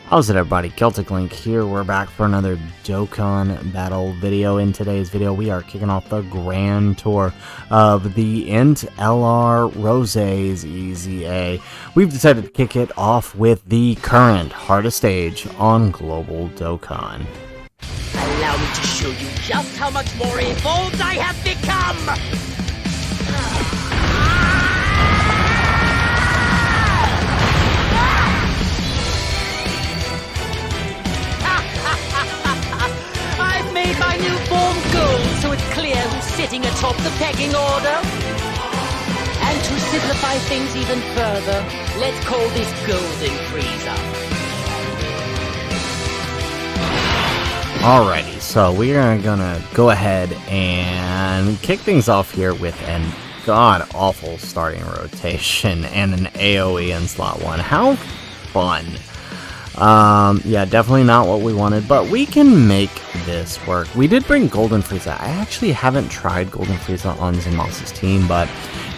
How's it, everybody? Celtic Link here. We're back for another Dokkan battle video. In today's video, we are kicking off the grand tour of the INT LR ROSE's EZA. We've decided to kick it off with the current hardest stage on Global Dokkan. Allow me to show you just how much more evolved I have become! I've made my newborn gold so it's clear who's sitting atop the pecking order. And to simplify things even further, let's call this Golden Freezer. Alrighty, so we are gonna go ahead and kick things off here with an god-awful starting rotation and an AOE in slot 1. How fun. Yeah, definitely not what we wanted, but we can make this work. We did bring Golden Frieza. I actually haven't tried Golden Frieza on Zamasu's team, but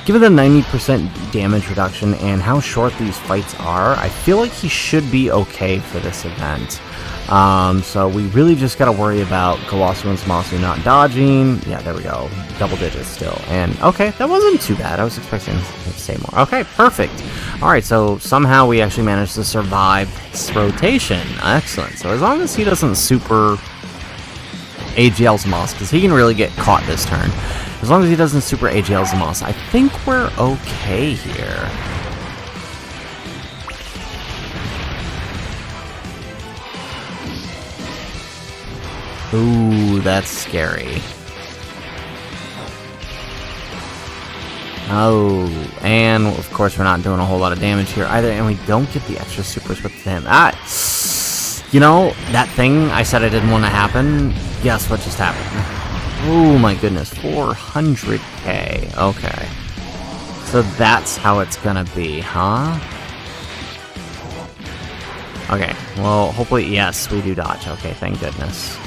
given the 90% damage reduction and how short these fights are, I feel like he should be okay for this event. So we really just gotta worry about Kawasu and Zamasu not dodging. Yeah, there we go. Double digits still. And okay, that wasn't too bad. I was expecting to say more. Okay, perfect. Alright, so somehow we actually managed to survive this rotation. Excellent. So as long as he doesn't super AGL Zamasu, because he can really get caught this turn. As long as he doesn't super AGL Zamasu, I think we're okay here. Ooh, that's scary. Oh, and of course we're not doing a whole lot of damage here either, and we don't get the extra supers with him. You know, that thing I said I didn't want to happen, guess what just happened? Oh my goodness, 400k, okay. So that's how it's gonna be, huh? Okay, well, hopefully, yes, we do dodge. Okay, thank goodness.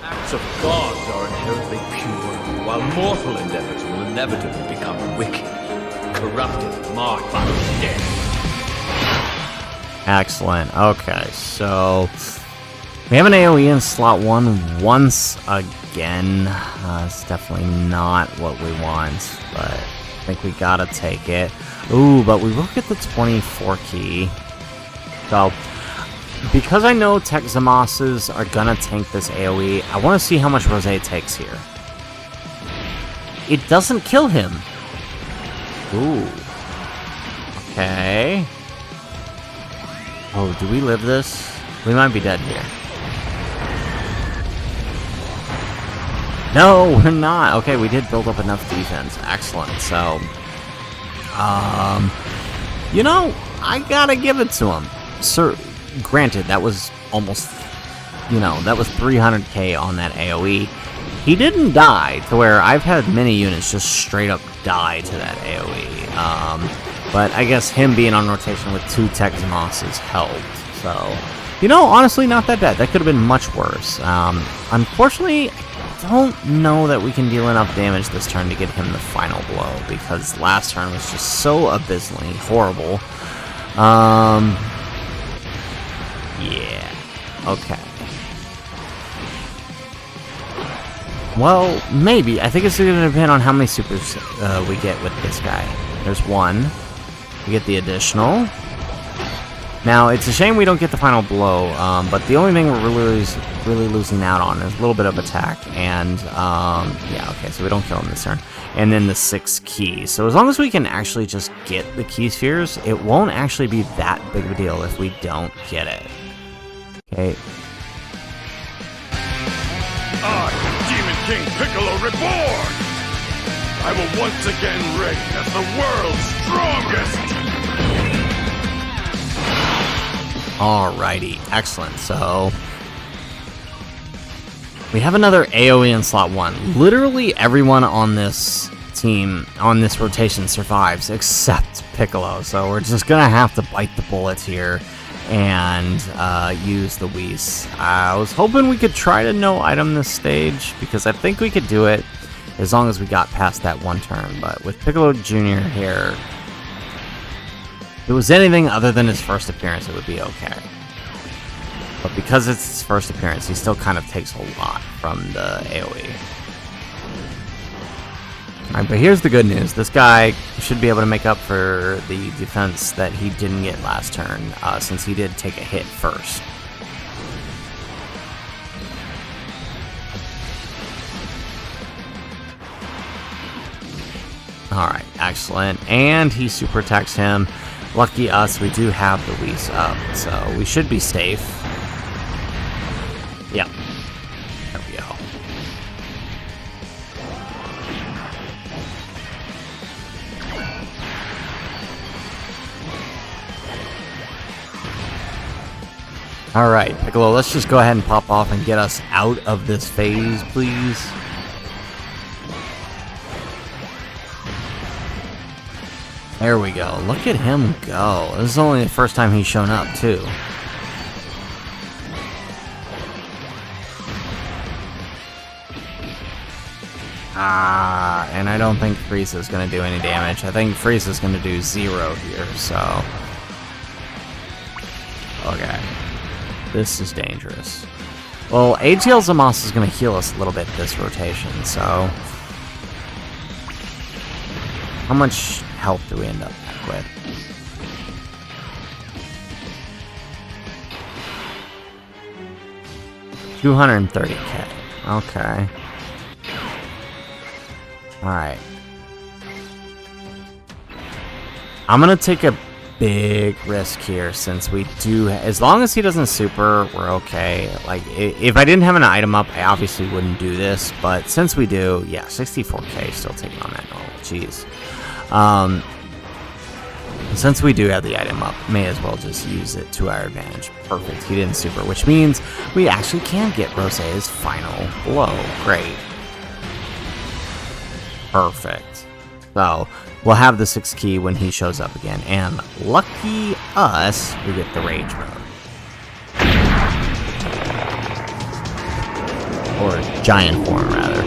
Acts of gods are inherently pure, while mortal endeavors will inevitably become wicked, corrupted, marked by death. Excellent. Okay, so we have an AOE in slot 1 once again. It's definitely not what we want, but I think we gotta take it. Ooh, but we will get the 24 key. So, because I know Tech Zamasus are gonna tank this AOE, I want to see how much Rose takes here. It doesn't kill him. Ooh. Okay. Oh, do we live this? We might be dead here. No, we're not. Okay, we did build up enough defense. Excellent. So, you know, I gotta give it to him. Sir, granted, that was almost, you know, that was 300k on that AOE. He didn't die to where I've had many units just straight up die to that AOE. But I guess him being on rotation with 2 Tech Zamasus helped. So, you know, honestly, not that bad. That could have been much worse. Unfortunately, I don't know that we can deal enough damage this turn to get him the final blow, because last turn was just so abysmally horrible. Yeah. Okay. Well, maybe. I think it's going to depend on how many supers we get with this guy. There's 1. We get the additional. Now, it's a shame we don't get the final blow, but the only thing we're really losing out on is a little bit of attack, and, yeah, okay, so we don't kill him this turn. And then the 6 keys. So as long as we can actually just get the key spheres, it won't actually be that big of a deal if we don't get it. Okay. I, Demon King Piccolo, reborn! I will once again reign as the world's strongest! Alrighty, excellent. So we have another AOE in slot 1. Literally everyone on this team, on this rotation, survives except Piccolo. So we're just gonna have to bite the bullets here and use the Whis. I was hoping we could try to no item this stage, because I think we could do it as long as we got past that one turn. But with Piccolo Jr. here, If it was anything other than his first appearance, it would be okay. But because it's his first appearance, he still kind of takes a lot from the AOE. Alright, but here's the good news. This guy should be able to make up for the defense that he didn't get last turn, since he did take a hit first. Alright, excellent. And he super attacks him. Lucky us, we do have the Whis up, so we should be safe. Yep. There we go. Alright, Piccolo, let's just go ahead and pop off and get us out of this phase, please. There we go. Look at him go. This is only the first time he's shown up, too. And I don't think Frieza's going to do any damage. I think Frieza's going to do 0 here, so... Okay. This is dangerous. Well, ATL Zamasu is going to heal us a little bit this rotation, so... How much health do we end up with? $230k. Okay. Alright. I'm gonna take a big risk here since we do... As long as he doesn't super, we're okay. Like, if I didn't have an item up, I obviously wouldn't do this. But since we do, yeah, 64k still taking on that normal. Jeez. Since we do have the item up, may as well just use it to our advantage. Perfect. He didn't super, which means we actually can get Rose's final blow. Great. Perfect. So, we'll have the 6th key when he shows up again. And lucky us, we get the Rage mode. Or Giant form, rather.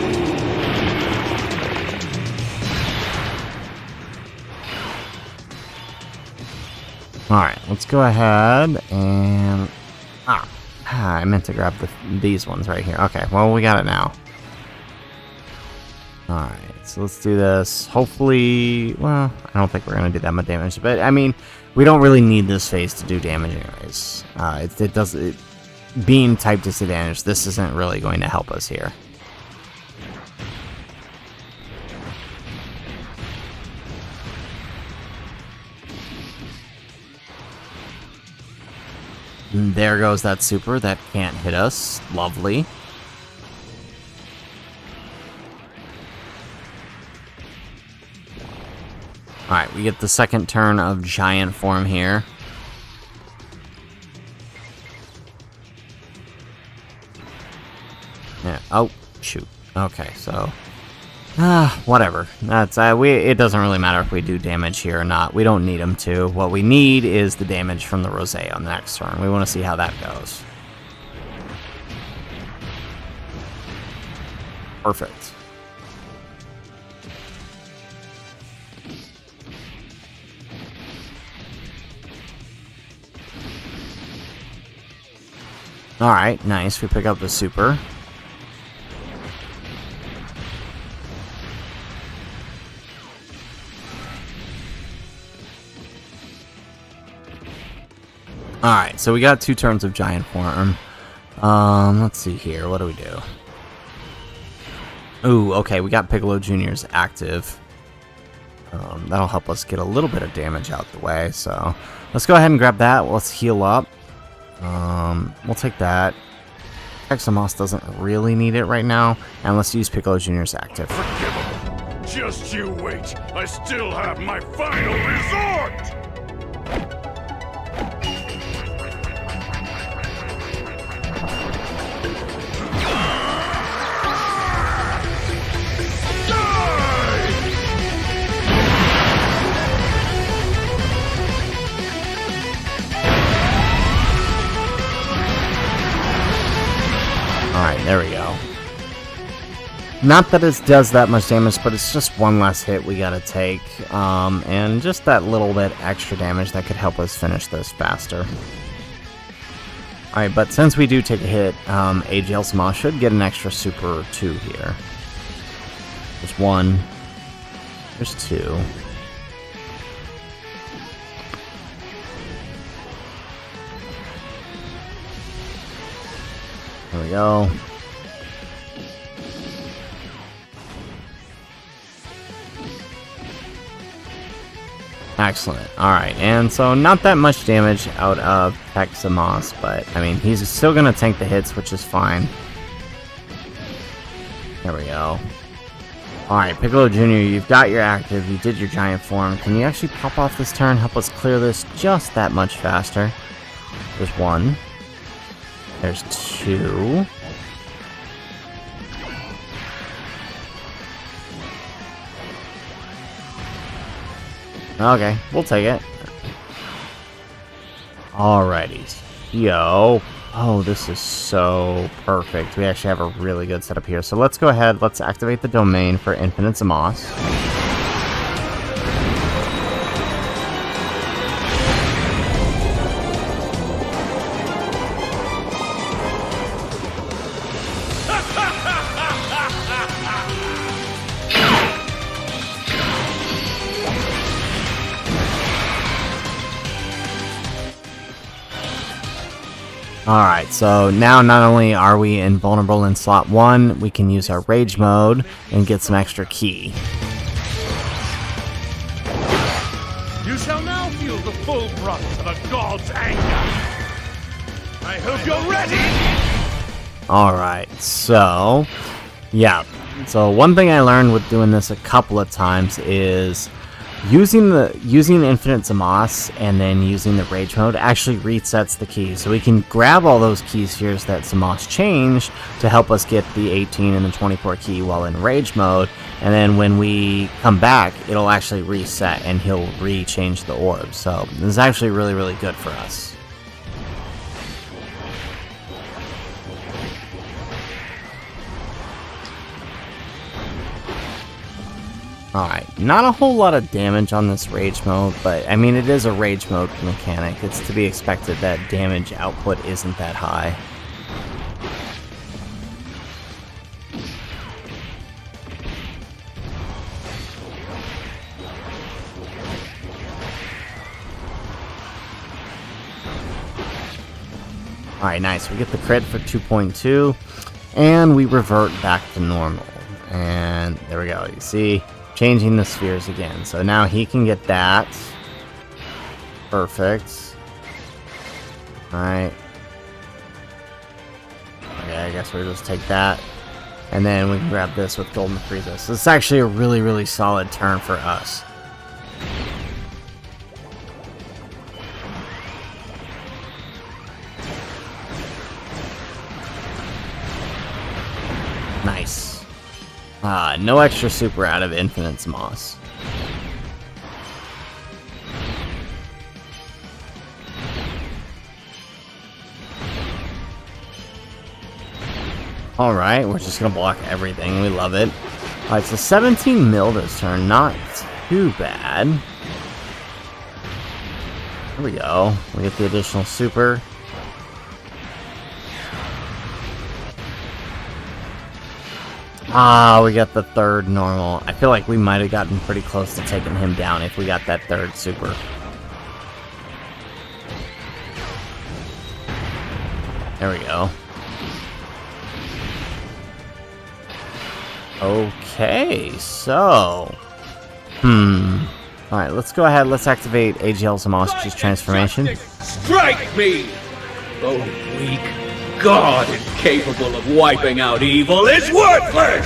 Alright, let's go ahead and... I meant to grab these ones right here. Okay, well, we got it now. Alright, so let's do this. Hopefully... Well, I don't think we're going to do that much damage. But, I mean, we don't really need this phase to do damage anyways. It does... being type disadvantage, this isn't really going to help us here. And there goes that super. That can't hit us. Lovely. Alright, we get the second turn of Giant form here. Yeah. Oh, shoot. Okay, so... whatever. That's it doesn't really matter if we do damage here or not. We don't need them to. What we need is the damage from the Rose on the next turn. We want to see how that goes. Perfect. Alright, nice. We pick up the super. Alright, so we got 2 turns of Giant form. Let's see here. What do we do? Ooh, okay, we got Piccolo Jr.'s active. That'll help us get a little bit of damage out the way, so... Let's go ahead and grab that. Let's heal up. We'll take that. Examos doesn't really need it right now, and let's use Piccolo Jr.'s active. Forgivable. Just you wait. I still have my final resort! Alright, there we go. Not that it does that much damage, but it's just one less hit we gotta take, and just that little bit extra damage that could help us finish this faster. Alright, but since we do take a hit, AGL Zamasu should get an extra super or 2 here. There's 1. There's 2. There we go. Excellent. Alright, and so not that much damage out of Tech Zamasu, but I mean, he's still gonna tank the hits, which is fine. There we go. Alright, Piccolo Jr., you've got your active, you did your giant form. Can you actually pop off this turn, help us clear this just that much faster? There's 1. There's 2. Okay, we'll take it. Alrighty. Yo. Oh, this is so perfect. We actually have a really good setup here. So let's go ahead, let's activate the domain for Infinite Zamasu. Alright, so now not only are we invulnerable in slot 1, we can use our rage mode and get some extra ki. You shall now feel the full brunt of a god's anger. I hope you're ready! Alright, so yeah. So one thing I learned with doing this a couple of times is using Infinite Zamasu and then using the Rage mode actually resets the keys. So we can grab all those key spheres that Zamasu changed to help us get the 18 and the 24 key while in Rage mode. And then when we come back, it'll actually reset and he'll re-change the orb. So this is actually really, really good for us. Alright, not a whole lot of damage on this Rage mode, but I mean it is a Rage mode mechanic. It's to be expected that damage output isn't that high. Alright, nice. We get the crit for 2.2, and we revert back to normal. And there we go, you see? Changing the spheres again. So now he can get that. Perfect. Alright. Okay, I guess we'll just take that. And then we can grab this with Golden Frieza. So it's actually a really, really solid turn for us. Nice. No extra super out of Infinite Zamasu. Alright, we're just gonna block everything. We love it. Alright, so 17 mil this turn. Not too bad. There we go. We get the additional super. We got the third normal. I feel like we might have gotten pretty close to taking him down if we got that third super. There we go. Okay, so... Alright, let's go ahead. Let's activate AGL Zamasu's transformation. Strike me! Oh, weak God incapable of wiping out evil is worthless!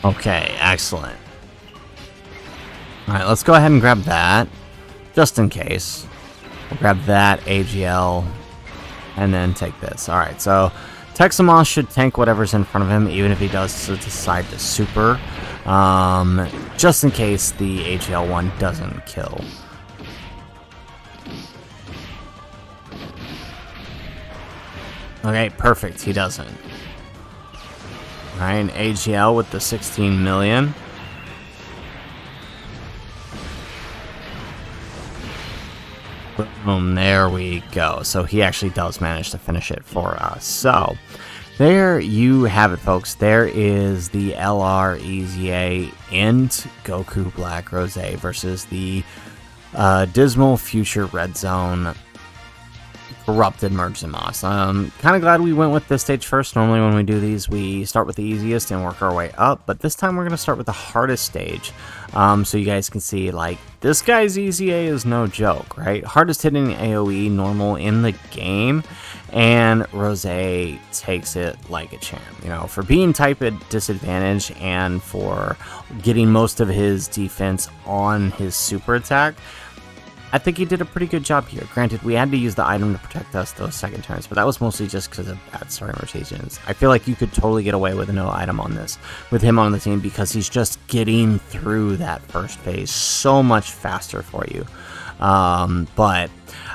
Okay, excellent. Alright, let's go ahead and grab that, just in case. We'll grab that, AGL, and then take this. Alright, so Tech Zamasu should tank whatever's in front of him, even if he does decide to super. Just in case the AGL one doesn't kill. Okay, perfect. He doesn't. Alright, AGL with the 16 million. Boom, there we go. So he actually does manage to finish it for us. So, there you have it, folks. There is the LR EZA INT Goku Black Rose versus the Dismal Future Red Zone Corrupted Zamasu. Kind of glad we went with this stage first. Normally when we do these, we start with the easiest and work our way up, but this time we're going to start with the hardest stage. So you guys can see, like, this guy's EZA is no joke, right? Hardest hitting AOE normal in the game, and Rose takes it like a champ. You know, for being type at disadvantage and for getting most of his defense on his super attack, I think he did a pretty good job here. Granted, we had to use the item to protect us those second turns, but that was mostly just because of bad starting rotations. I feel like you could totally get away with no item on this, with him on the team, because he's just getting through that first phase so much faster for you.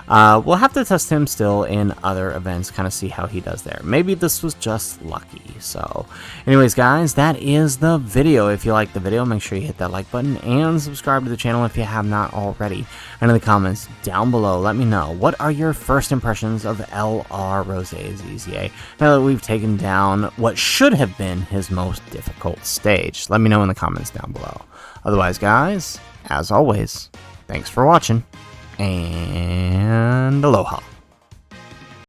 We'll have to test him still in other events, kind of see how he does there. Maybe this was just lucky. So, anyways, guys, that is the video. If you like the video, make sure you hit that like button and subscribe to the channel if you have not already. And in the comments down below, let me know, what are your first impressions of LR Rose's EZA now that we've taken down what should have been his most difficult stage? Let me know in the comments down below. Otherwise, guys, as always, thanks for watching, and aloha.